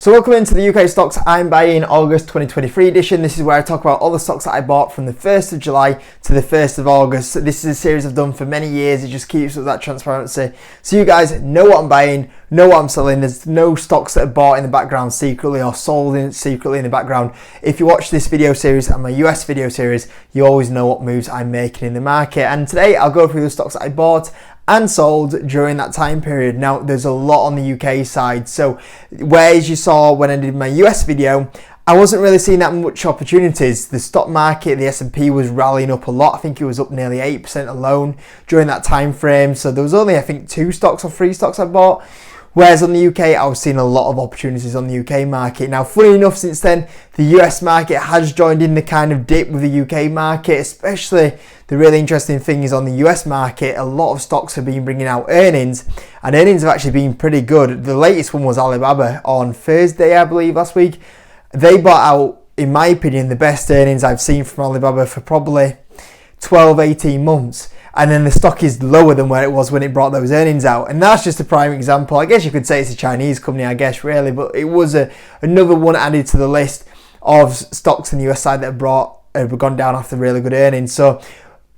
So welcome into the UK stocks I'm buying August 2023 edition. This is where I talk about all the stocks that I bought from the 1st of July to the 1st of August. This is a series I've done for many years. It just keeps with that transparency. So you guys know what I'm buying, know what I'm selling. There's no stocks that are bought in the background secretly or sold secretly in the background. If you watch this video series and my US video series, you always know what moves I'm making in the market. And today I'll go through the stocks that I bought and sold during that time period. Now there's a lot on the UK side, so whereas you saw when I did my US video, I wasn't really seeing that much opportunities. The stock market, the S&P was rallying up a lot. I think it was up nearly 8% alone during that time frame. So there was only, I think, 2 stocks or 3 stocks I bought. Whereas on the UK, I was seeing a lot of opportunities on the UK market. Now, funny enough, since then, the US market has joined in the kind of dip with the UK market, especially the really interesting thing is on the US market, a lot of stocks have been bringing out earnings, and earnings have actually been pretty good. The latest one was Alibaba on Thursday, I believe, last week. They brought out, in my opinion, the best earnings I've seen from Alibaba for probably 12, 18 months. And then the stock is lower than where it was when it brought those earnings out. And that's just a prime example. I guess you could say it's a Chinese company, I guess, really. But it was another one added to the list of stocks in the US side that have gone down after really good earnings. So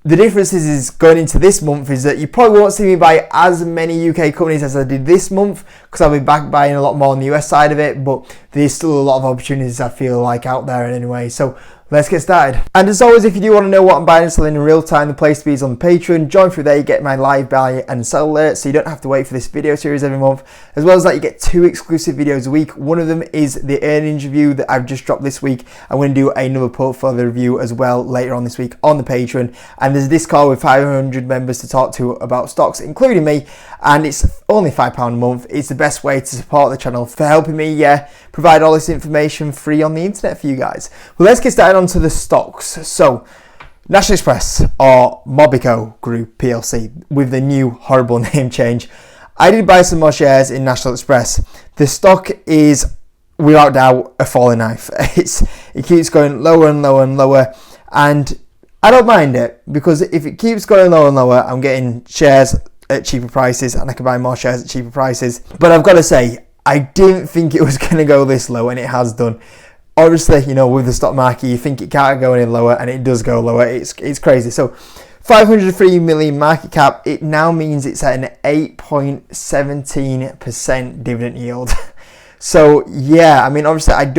the difference is going into this month is that you probably won't see me buy as many UK companies as I did this month, because I'll be back buying a lot more on the US side of it. But there's still a lot of opportunities I feel like out there anyway. So let's get started. And as always, if you do want to know what I'm buying and selling in real time, the place to be is on Patreon. Join through there, you get my live buy and sell alerts, so you don't have to wait for this video series every month. As well as that, you get 2 exclusive videos a week. One of them is the earnings review that I've just dropped this week. I'm going to do another portfolio review as well later on this week on the Patreon. And there's a Discord with 500 members to talk to about stocks, including me. And it's only £5 a month. It's the best way to support the channel for helping me provide all this information free on the internet for you guys. Well, let's get started onto the stocks. So, National Express or Mobico Group PLC with the new horrible name change. I did buy some more shares in National Express. The stock is without doubt a falling knife. It keeps going lower and lower and lower, and I don't mind it, because if it keeps going lower and lower, I'm getting shares at cheaper prices and I can buy more shares at cheaper prices. But I've got to say, I didn't think it was going to go this low, and it has done. Obviously, you know, with the stock market, you think it can't go any lower, and it does go lower. It's crazy. So 503 million market cap, it now means it's at an 8.17% dividend yield. So yeah, I mean, obviously I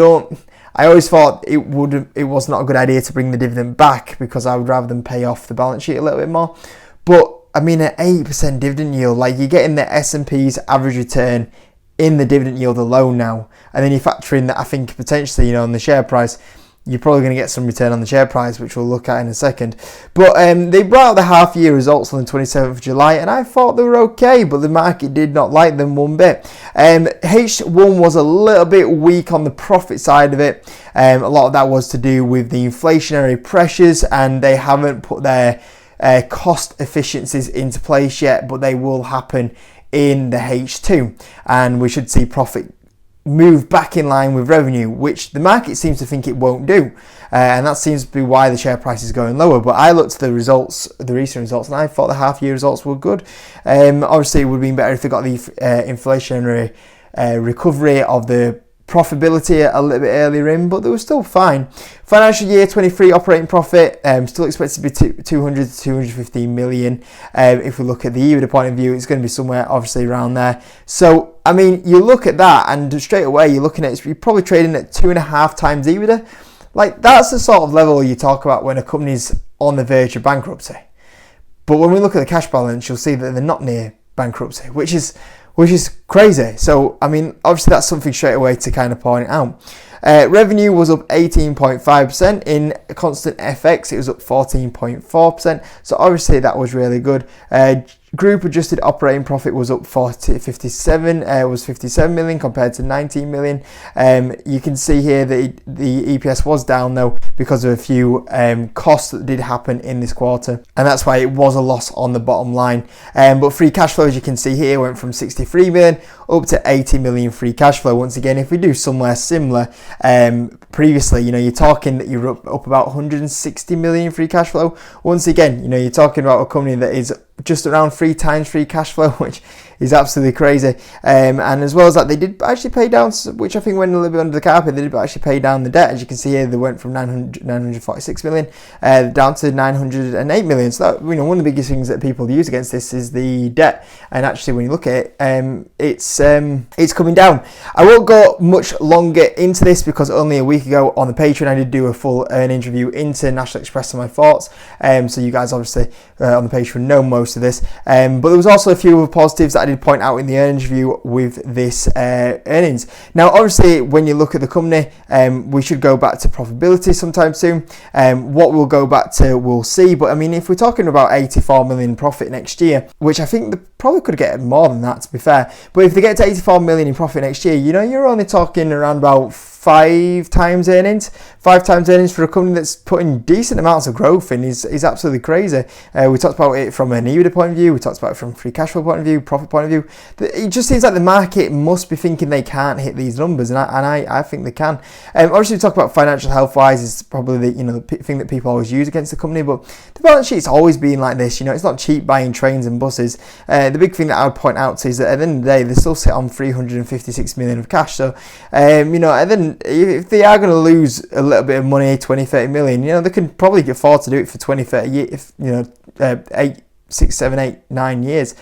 always thought it was not a good idea to bring the dividend back, because I would rather than pay off the balance sheet a little bit more. But I mean, an 8% dividend yield, like you're getting the S&P's average return in the dividend yield alone now, and then you factor in that I think potentially, you know, on the share price, you're probably going to get some return on the share price, which we'll look at in a second. But they brought out the half-year results on the 27th of July, and I thought they were okay, but the market did not like them one bit. H1 was a little bit weak on the profit side of it. A lot of that was to do with the inflationary pressures, and they haven't put their cost efficiencies into place yet, but they will happen in the H2, and we should see profit move back in line with revenue, which the market seems to think it won't do, and that seems to be why the share price is going lower. But I looked at the results, the recent results, and I thought the half-year results were good. Obviously, it would have been better if they got the inflationary recovery of the profitability a little bit earlier in, but they were still fine. Financial year 23 operating profit still expected to be 200 to 215 million. If we look at the EBITDA point of view, it's going to be somewhere obviously around there. So I mean, you look at that and straight away you're looking at, you're probably trading at 2.5 times EBITDA. Like, that's the sort of level you talk about when a company's on the verge of bankruptcy. But when we look at the cash balance, you'll see that they're not near bankruptcy, which is crazy. So, I mean, obviously that's something straight away to kind of point out. Revenue was up 18.5%. In constant FX, it was up 14.4%. So obviously that was really good. Group adjusted operating profit was up 57 million compared to 19 million. You can see here that the EPS was down though, because of a few costs that did happen in this quarter, and that's why it was a loss on the bottom line. But free cash flow, as you can see here, went from 63 million up to 80 million free cash flow. Once again, if we do somewhere similar, previously, you know, you're talking that you're up about 160 million free cash flow. Once again, you know, you're talking about a company that is just around 3 times free cash flow, which is absolutely crazy. And as well as that, they did actually pay down, which I think went a little bit under the carpet, they did actually pay down the debt. As you can see here, they went from 946 million down to 908 million. So that, one of the biggest things that people use against this is the debt. And actually, when you look at it, it's coming down. I won't go much longer into this because only a week ago on the Patreon I did do a full earnings review into National Express and my thoughts. So you guys obviously on the Patreon know most of this. But there was also a few other positives that I did point out in the earnings review with this earnings. Now, obviously, when you look at the company, we should go back to profitability sometime soon. What we'll go back to, we'll see. But I mean, if we're talking about 84 million profit next year, which I think they probably could get more than that, to be fair. But if they get to 84 million in profit next year, you're only talking around about 5 times earnings. 5 times earnings for a company that's putting decent amounts of growth in is absolutely crazy. We talked about it from an EBITDA point of view. We talked about it from free cash flow point of view, profit point of view. It just seems like the market must be thinking they can't hit these numbers, and I think they can. Obviously, we talk about financial health wise is probably the thing that people always use against the company, but the balance sheet's always been like this. It's not cheap buying trains and buses. The big thing that I would point out to is that at the end of the day, they still sit on 356 million of cash. So, and then if they are going to lose a little bit of money, 20, 30 million, they can probably afford to do it for 20, 30 years, 8, 6, 7, 8, 9 years.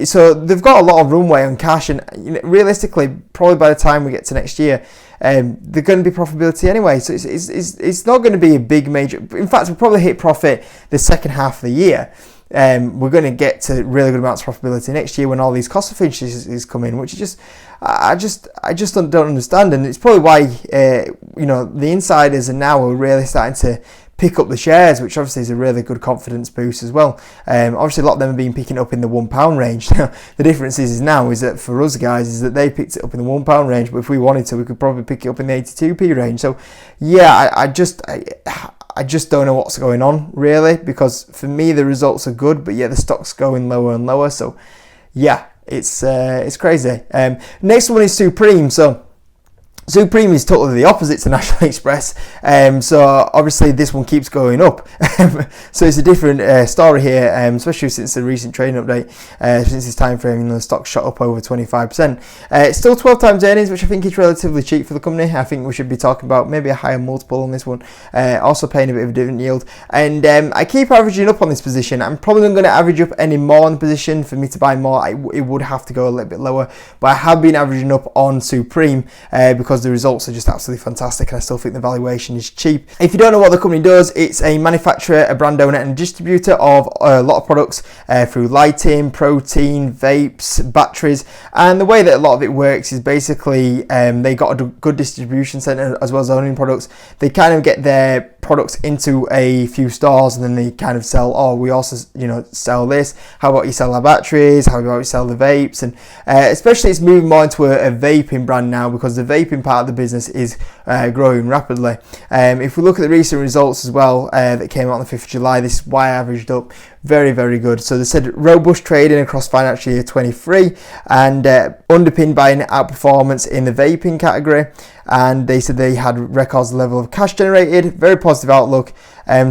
So they've got a lot of runway on cash, and realistically, probably by the time we get to next year, they're going to be profitability anyway. So it's not going to be a big major. In fact, we'll probably hit profit the second half of the year. We're going to get to really good amounts of profitability next year when all these cost efficiencies come in, which is just I just don't understand, and it's probably why the insiders are now really starting to pick up the shares, which obviously is a really good confidence boost as well. Obviously, a lot of them have been picking up in the £1 range. Now, the difference is that for us guys is that they picked it up in the £1 range, but if we wanted to, we could probably pick it up in the 82p range. So yeah, I just don't know what's going on really, because for me the results are good, but yeah, the stock's going lower and lower. So yeah, it's crazy. Next one is Supreme. So Supreme is totally the opposite to National Express, so obviously this one keeps going up. So it's a different story here, especially since the recent trading update. Since this time frame, the stock shot up over 25%. It's still 12 times earnings, which I think is relatively cheap for the company. I think we should be talking about maybe a higher multiple on this one. Also paying a bit of a dividend yield, and I keep averaging up on this position. I'm probably not going to average up any more on the position. For me to buy more, it would have to go a little bit lower, but I have been averaging up on Supreme because the results are just absolutely fantastic, and I still think the valuation is cheap. If you don't know what the company does, it's a manufacturer, a brand owner and a distributor of a lot of products through lighting, protein, vapes, batteries, and the way that a lot of it works is basically they got a good distribution center as well as owning products. They kind of get their products into a few stores, and then they kind of sell, we also sell this, how about you sell our batteries, how about you sell the vapes, and especially it's moving more into a vaping brand now, because the vaping part of the business is growing rapidly. If we look at the recent results as well that came out on the 5th of July, this is why I averaged up very, very good. So they said robust trading across financial year 23 and underpinned by an outperformance in the vaping category. And they said they had records level of cash generated, very positive outlook,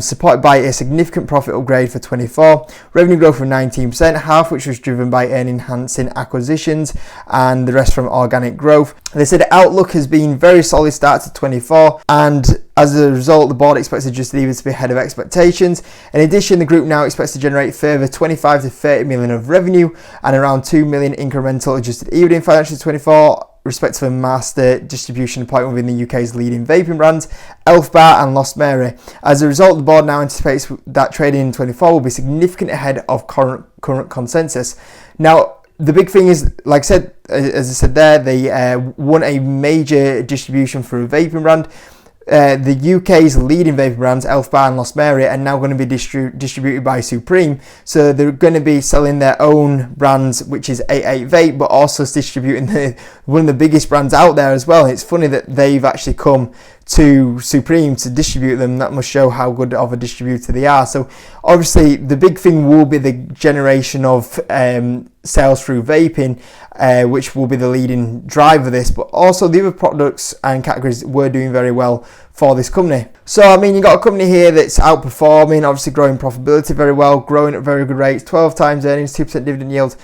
supported by a significant profit upgrade for 24, revenue growth of 19%, half which was driven by earning-enhancing acquisitions and the rest from organic growth. They said the outlook has been very solid start to 24, and as a result, the board expects adjusted EBITDA to be ahead of expectations. In addition, the group now expects to generate further 25 to 30 million of revenue and around 2 million incremental adjusted EBITDA in financial 24, respective of master distribution appointment within the UK's leading vaping brands, Elf Bar and Lost Mary. As a result, the board now anticipates that trading in 24 will be significantly ahead of current consensus. Now, the big thing is, like I said, as I said there, they won a major distribution for a vaping brand. The UK's leading vaping brands, Elf Bar and Lost Mary, are now going to be distributed by Supreme. So they're going to be selling their own brands, which is 88 Vape, but also distributing one of the biggest brands out there as well. And it's funny that they've actually come to Supreme to distribute them. That must show how good of a distributor they are. So obviously the big thing will be the generation of sales through vaping, which will be the leading driver of this, but also the other products and categories were doing very well for this company. So I mean, you got a company here that's outperforming, obviously growing profitability very well, growing at very good rates, 12 times earnings, 2% dividend yield.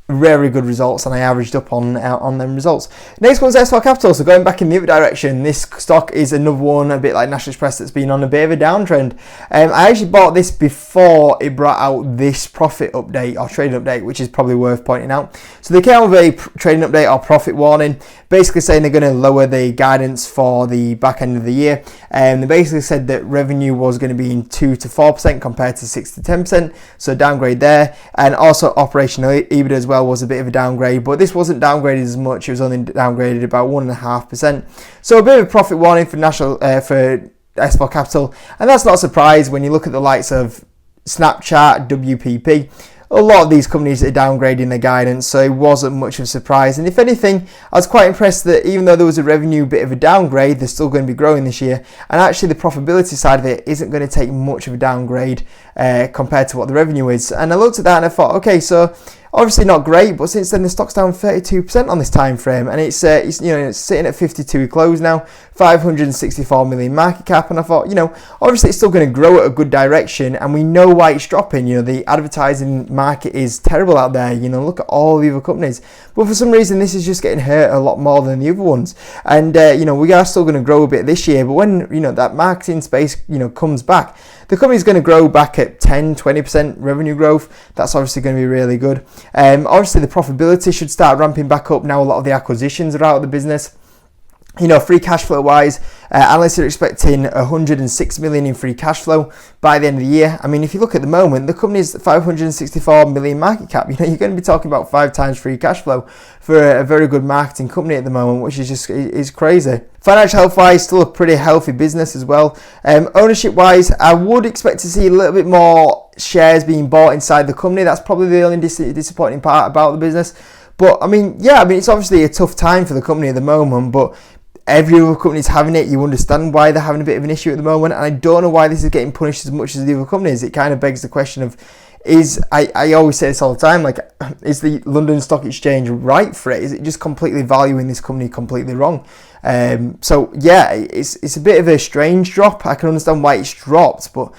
Very good results, and I averaged up on them results. Next one's S4 Capital. So going back in the other direction, this stock is another one, a bit like National Express, that's been on a bit of a downtrend. I actually bought this before it brought out this profit update or trading update, which is probably worth pointing out. So they came out with a trading update or profit warning, basically saying they're going to lower the guidance for the back end of the year. They basically said that revenue was going to be in 2 to 4% compared to 6 to 10%, so downgrade there. And also operational EBITDA as well was a bit of a downgrade, but this wasn't downgraded as much. It was only downgraded about 1.5%. So a bit of a profit warning for for S4 Capital, and that's not a surprise when you look at the likes of Snapchat, WPP. A lot of these companies are downgrading their guidance, so it wasn't much of a surprise. And if anything, I was quite impressed that even though there was a revenue bit of a downgrade, they're still going to be growing this year. And actually the profitability side of it isn't going to take much of a downgrade compared to what the revenue is. And I looked at that and I thought, okay, so obviously not great, but since then the stock's down 32% on this time frame, and it's it's sitting at 52 close now, 564 million market cap, and I thought, obviously it's still going to grow at a good direction, and we know why it's dropping. The advertising market is terrible out there. Look at all the other companies, but for some reason this is just getting hurt a lot more than the other ones. And we are still going to grow a bit this year, but when that marketing space comes back, the company's going to grow back at 10-20% revenue growth. That's obviously going to be really good. Obviously the profitability should start ramping back up now a lot of the acquisitions are out of the business. Free cash flow wise, analysts are expecting 106 million in free cash flow by the end of the year. I mean, if you look at the moment, the company's 564 million market cap. You're going to be talking about 5 times free cash flow for a very good marketing company at the moment, which is crazy. Financial health wise, still a pretty healthy business as well. Ownership wise, I would expect to see a little bit more shares being bought inside the company. That's probably the only disappointing part about the business. But it's obviously a tough time for the company at the moment, but every other company's having it. You understand why they're having a bit of an issue at the moment, and I don't know why this is getting punished as much as the other companies. It kind of begs the question of, I always say this all the time, like, is the London Stock Exchange right for it? Is it just completely valuing this company completely wrong? It's a bit of a strange drop. I can understand why it's dropped, but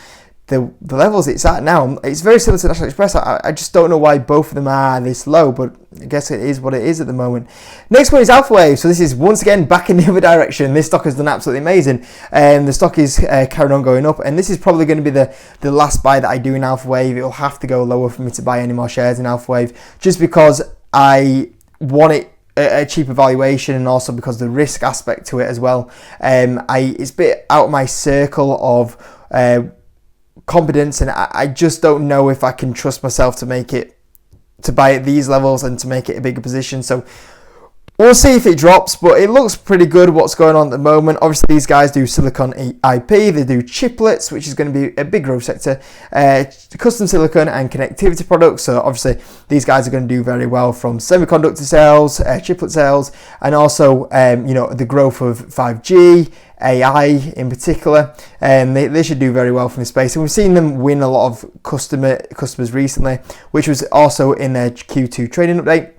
the levels it's at now, it's very similar to National Express. I just don't know why both of them are this low, but I guess it is what it is at the moment. Next one is AlphaWave. So this is once again back in the other direction. This stock has done absolutely amazing. The stock is carrying on going up, and this is probably going to be the last buy that I do in AlphaWave. It'll have to go lower for me to buy any more shares in AlphaWave, just because I want it a cheaper valuation, and also because the risk aspect to it as well. It's a bit out of my circle of confidence, and I just don't know if I can trust myself to buy at these levels and to make it a bigger position. So we'll see if it drops, but it looks pretty good what's going on at the moment. Obviously these guys do silicon IP, they do chiplets, which is going to be a big growth sector, custom silicon and connectivity products. So obviously these guys are going to do very well from semiconductor sales, chiplet sales, and also the growth of 5G, AI in particular, and they should do very well from this space. And we've seen them win a lot of customers recently, which was also in their Q2 trading update,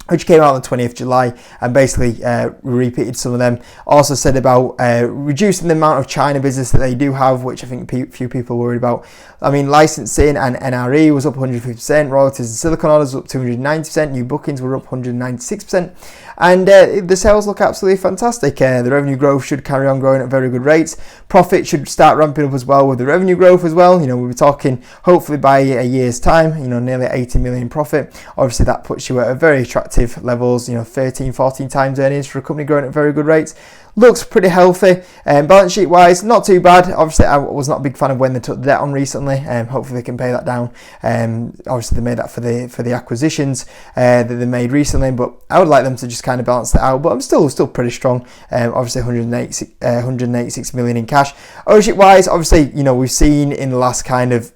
which came out on the 20th of July, and basically repeated some of them. Also said about reducing the amount of China business that they do have, which I think a few people are worried about. I mean, licensing and NRE was up 150%, royalties and silicon orders up 290%, new bookings were up 196%, and the sales look absolutely fantastic. The revenue growth should carry on growing at very good rates. Profit should start ramping up as well with the revenue growth as well. We'll be talking hopefully by a year's time, nearly 80 million profit. Obviously that puts you at a very attractive levels, 13, 14 times earnings for a company growing at very good rates. Looks pretty healthy. Balance sheet wise, not too bad. Obviously I was not a big fan of when they took the debt on recently. Hopefully they can pay that down. Obviously they made that for the acquisitions that they made recently, but I would like them to just kind of balance that out. But I'm still pretty strong. Obviously 186 million in cash. Ownership wise, obviously we've seen in the last kind of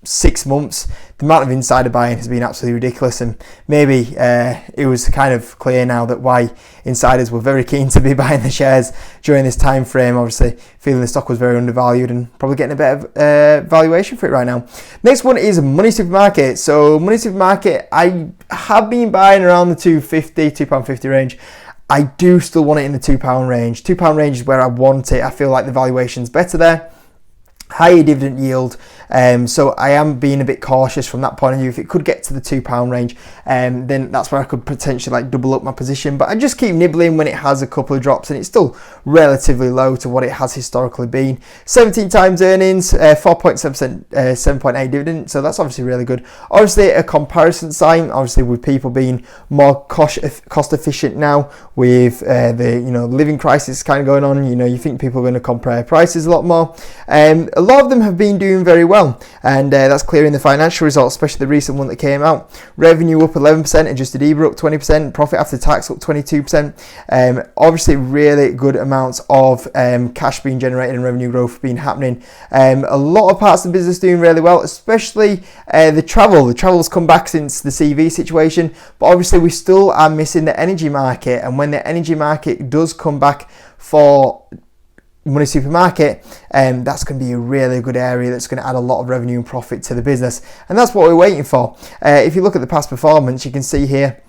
6 months, the amount of insider buying has been absolutely ridiculous, and maybe it was kind of clear now that why insiders were very keen to be buying the shares during this time frame, obviously feeling the stock was very undervalued and probably getting a better valuation for it right now. Next one is MoneySuperMarket. So MoneySuperMarket, I have been buying around the £2.50 range. I do still want it in the £2 range. £2 range is where I want it. I feel like the valuation's better there. Higher dividend yield, so I am being a bit cautious from that point of view. If it could get to the £2 range, then that's where I could potentially like double up my position, but I just keep nibbling when it has a couple of drops, and it's still relatively low to what it has historically been. 17 times earnings, 4.7%, 7.8 dividend, so that's obviously really good. Obviously a comparison sign, obviously with people being more cost efficient now with the living crisis kind of going on, you think people are going to compare prices a lot more. A lot of them have been doing very well, and that's clear in the financial results, especially the recent one that came out. Revenue up 11%, adjusted EBITDA up 20%, profit after tax up 22%. Obviously really good amounts of cash being generated and revenue growth being happening. A lot of parts of the business doing really well, especially the travel. The travel's come back since the CV situation, but obviously we still are missing the energy market, and when the energy market does come back for MoneySuperMarket, that's going to be a really good area that's going to add a lot of revenue and profit to the business, and that's what we're waiting for. If you look at the past performance, you can see here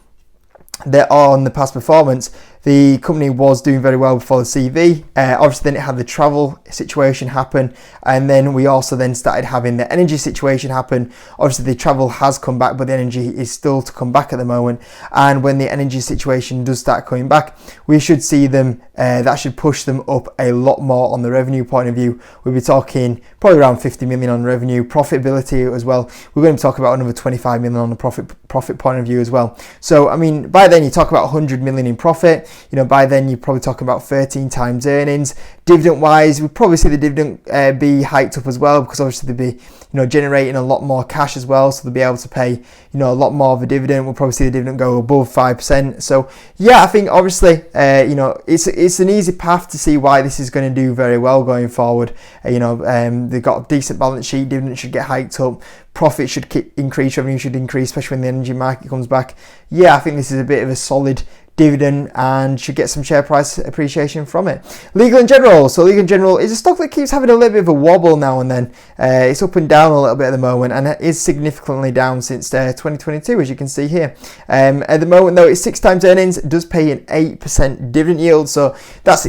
that on the past performance, the company was doing very well before the CV. Obviously, then it had the travel situation happen, and then we also then started having the energy situation happen. Obviously, the travel has come back, but the energy is still to come back at the moment. And when the energy situation does start coming back, we should see them. That should push them up a lot more on the revenue point of view. We'll be talking probably around 50 million on revenue, profitability as well. We're going to talk about another 25 million on the profit point of view as well. So, I mean, by then you talk about 100 million in profit. By then you're probably talking about 13 times earnings. Dividend wise, we'll probably see the dividend be hiked up as well, because obviously they'll be generating a lot more cash as well, so they'll be able to pay a lot more of a dividend. We'll probably see the dividend go above 5%. So yeah, I think obviously it's an easy path to see why this is going to do very well going forward. They've got a decent balance sheet, dividend should get hiked up, profit should increase, revenue should increase, especially when the energy market comes back. Yeah, I think this is a bit of a solid dividend and should get some share price appreciation from it. Legal & General. So Legal & General is a stock that keeps having a little bit of a wobble now and then. It's up and down a little bit at the moment, and it is significantly down since 2022, as you can see here. At the moment though, it's 6 times earnings. It does pay an 8% dividend yield, so that's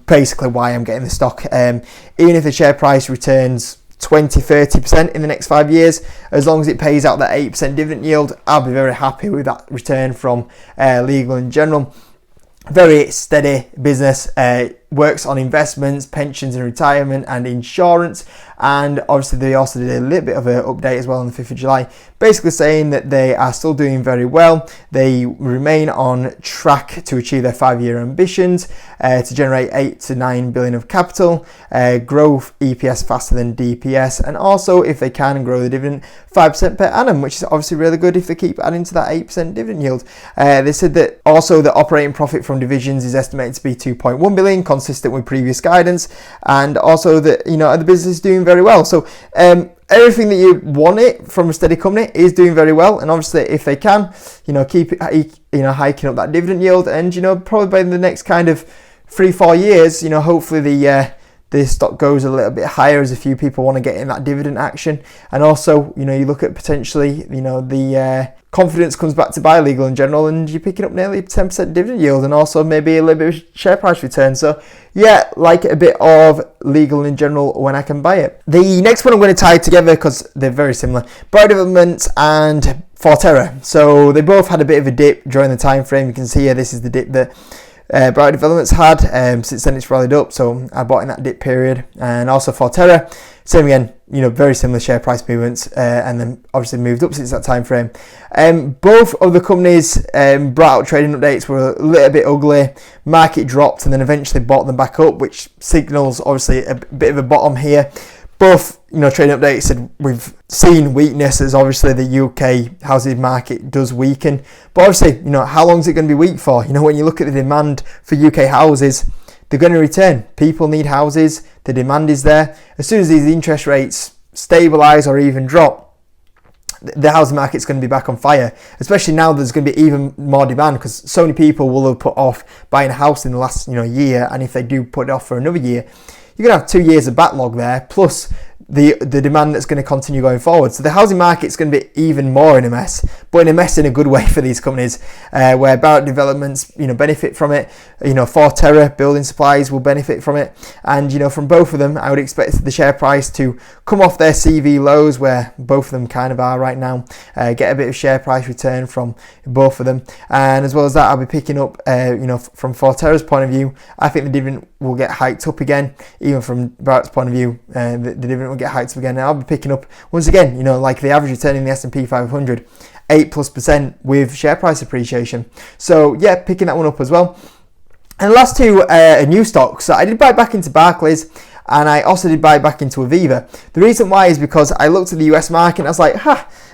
basically why I'm getting the stock. Even if the share price returns 20-30% in the next 5 years, as long as it pays out that 8% dividend yield, I'll be very happy with that return from Legal & General. Very steady business, works on investments, pensions and retirement and insurance, and obviously they also did a little bit of an update as well on the 5th of July, basically saying that they are still doing very well. They remain on track to achieve their 5-year ambitions, to generate 8 to 9 billion of capital, grow EPS faster than DPS, and also, if they can, grow the dividend 5% per annum, which is obviously really good if they keep adding to that 8% dividend yield. They said that also the operating profit from divisions is estimated to be 2.1 billion, consistent with previous guidance, and also that the business is doing very well. So everything that you want it from a steady company is doing very well, and obviously if they can keep hiking up that dividend yield, and probably by the next kind of 3-4 years, hopefully the stock goes a little bit higher as a few people want to get in that dividend action. And also, you look at potentially, the confidence comes back to buy Legal & General, and you're picking up nearly 10% dividend yield, and also maybe a little bit of share price return. So yeah, like a bit of Legal & General when I can buy it. The next one I'm going to tie together because they're very similar. Bright Developments and Forterra. So they both had a bit of a dip during the time frame. You can see here, this is the dip that Bright Developments had. Since then it's rallied up, so I bought in that dip period. And also Forterra, same again, very similar share price movements, and then obviously moved up since that time frame. Both of the companies brought out trading updates were a little bit ugly. Market dropped and then eventually bought them back up, which signals obviously a bit of a bottom here. Both, trading updates said we've seen weakness as obviously the UK housing market does weaken. But obviously, how long is it going to be weak for? When you look at the demand for UK houses, they're going to return. People need houses. The demand is there. As soon as these interest rates stabilise or even drop, the housing market's going to be back on fire, especially now there's going to be even more demand, because so many people will have put off buying a house in the last year, and if they do put it off for another year, you're going to have 2 years of backlog there, plus the demand that's going to continue going forward. So the housing market's going to be even more in a mess, but in a mess in a good way for these companies, where Barratt Developments, benefit from it. Forterra Building Supplies will benefit from it, and from both of them, I would expect the share price to come off their CV lows, where both of them kind of are right now. Get a bit of share price return from both of them, and as well as that, I'll be picking up, from Forterra's point of view, I think the dividend will get hiked up again. Even from Barratt's point of view, the dividend will get hiked up again. And I'll be picking up once again, like the average return in the S&P 500, 8+% with share price appreciation. So yeah, picking that one up as well. And the last two new stocks, so I did buy back into Barclays, and I also did buy back into Aviva. The reason why is because I looked at the US market and I was like,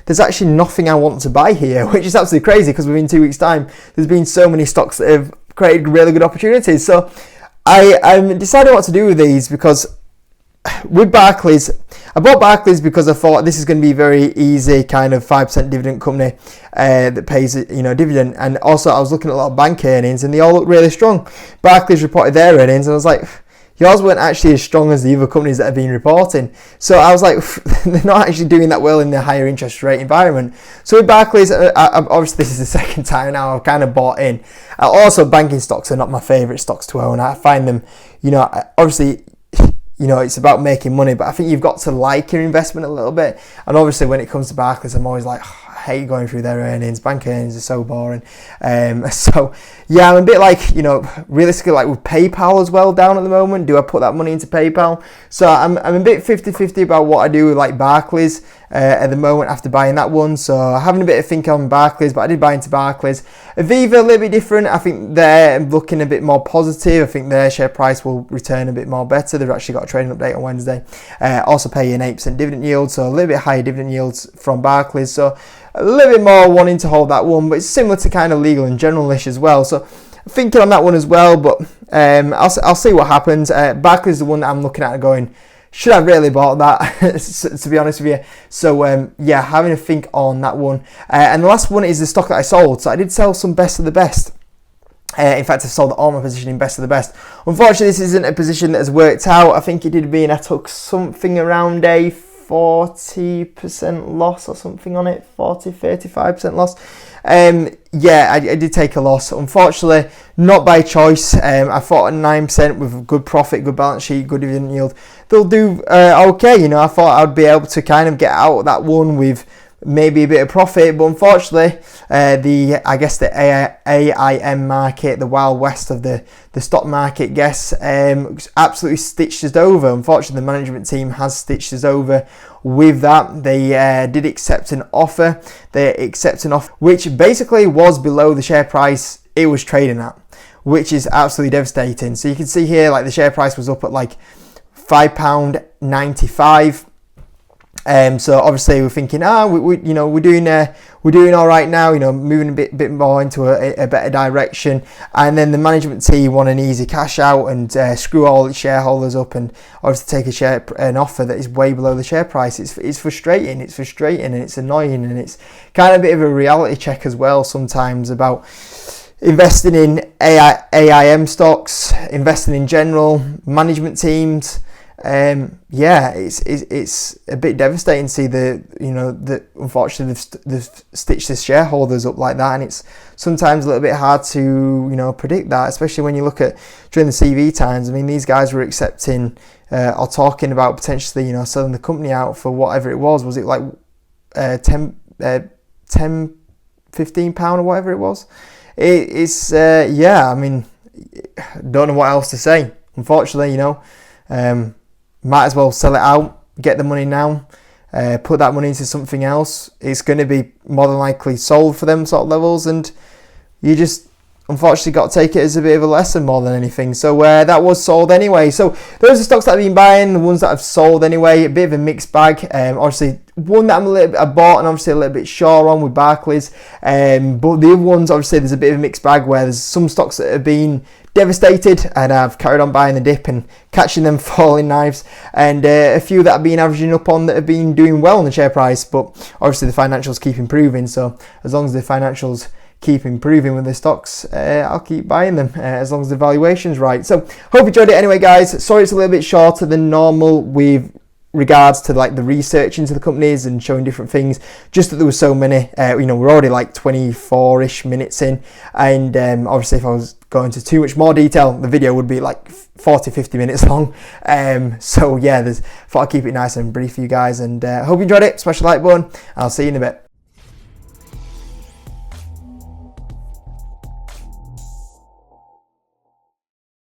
there's actually nothing I want to buy here, which is absolutely crazy, because within 2 weeks' time, there's been so many stocks that have created really good opportunities. So I decided what to do with these, because with Barclays, I bought Barclays because I thought this is going to be a very easy kind of 5% dividend company that pays dividend. And also I was looking at a lot of bank earnings, and they all look really strong. Barclays reported their earnings, and I was like, yours weren't actually as strong as the other companies that have been reporting. So I was like, they're not actually doing that well in the higher interest rate environment. So with Barclays, obviously this is the second time now I've kind of bought in. Also, banking stocks are not my favourite stocks to own. I find them, obviously, it's about making money, but I think you've got to like your investment a little bit. And obviously when it comes to Barclays, I'm always like, I hate going through their earnings. Bank earnings are so boring. So yeah, I'm a bit like, realistically, like with PayPal as well down at the moment. Do I put that money into PayPal? So I'm a bit 50-50 about what I do with like Barclays at the moment after buying that one. So having a bit of think on Barclays, but I did buy into Barclays. Aviva, a little bit different. I think they're looking a bit more positive. I think their share price will return a bit more better. They've actually got a trading update on Wednesday. Also pay an 8% dividend yield, so a little bit higher dividend yields from Barclays. So a little bit more wanting to hold that one, but it's similar to kind of Legal and General-ish as well. So thinking on that one as well, but I'll see what happens. Barclays is the one that I'm looking at and going, should I really bought that, to be honest with you? So yeah, having a think on that one. And the last one is the stock that I sold. So I did sell some best of the best. In fact, I've sold all my position in best of the best. Unfortunately, this isn't a position that has worked out. I think it did mean I took something around a 40% loss or something on it, 35% loss. Yeah, I did take a loss. Unfortunately, not by choice. I thought at 9% with good profit, good balance sheet, good dividend yield, they'll do okay. I thought I'd be able to kind of get out of that one with maybe a bit of profit, but unfortunately, the AIM market, the Wild West of the stock market, absolutely stitched us over. Unfortunately, the management team has stitched us over with that. They did accept an offer. Which basically was below the share price it was trading at, which is absolutely devastating. So you can see here, like the share price was up at like £5.95. So obviously we're thinking, we're doing all right now, moving a bit more into a better direction. And then the management team want an easy cash out and screw all its shareholders up, and obviously take an offer that is way below the share price. It's frustrating. It's frustrating and it's annoying, and it's kind of a bit of a reality check as well sometimes about investing in AIM stocks, investing in general management teams. It's a bit devastating to see that unfortunately they've stitched the shareholders up like that, and it's sometimes a little bit hard to predict that, especially when you look at during the CV times. I mean, these guys were accepting or talking about potentially selling the company out for whatever it was. Was it like 10, £15 or whatever it was? I mean, don't know what else to say. Unfortunately, might as well sell it out, get the money now, put that money into something else. It's going to be more than likely sold for them sort of levels, and you just unfortunately got to take it as a bit of a lesson more than anything. So that was sold anyway. So those are stocks that I've been buying, the ones that I've sold anyway. A bit of a mixed bag. Obviously, one that I bought and obviously a little bit short on with Barclays, but the other ones, obviously there's a bit of a mixed bag where there's some stocks that have been devastated and I've carried on buying the dip and catching them falling knives, and a few that I've been averaging up on that have been doing well on the share price, but obviously the financials keep improving, so as long as the financials keep improving with the stocks, I'll keep buying them as long as the valuation's right. So hope you enjoyed it anyway, guys. Sorry it's a little bit shorter than normal with regards to like the research into the companies and showing different things, just that there were so many. We're already like 24-ish minutes in, and obviously if I was going into too much more detail, the video would be like 40-50 minutes long. So yeah, thought I'd keep it nice and brief for you guys, and hope you enjoyed it. Smash the like button, and I'll see you in a bit.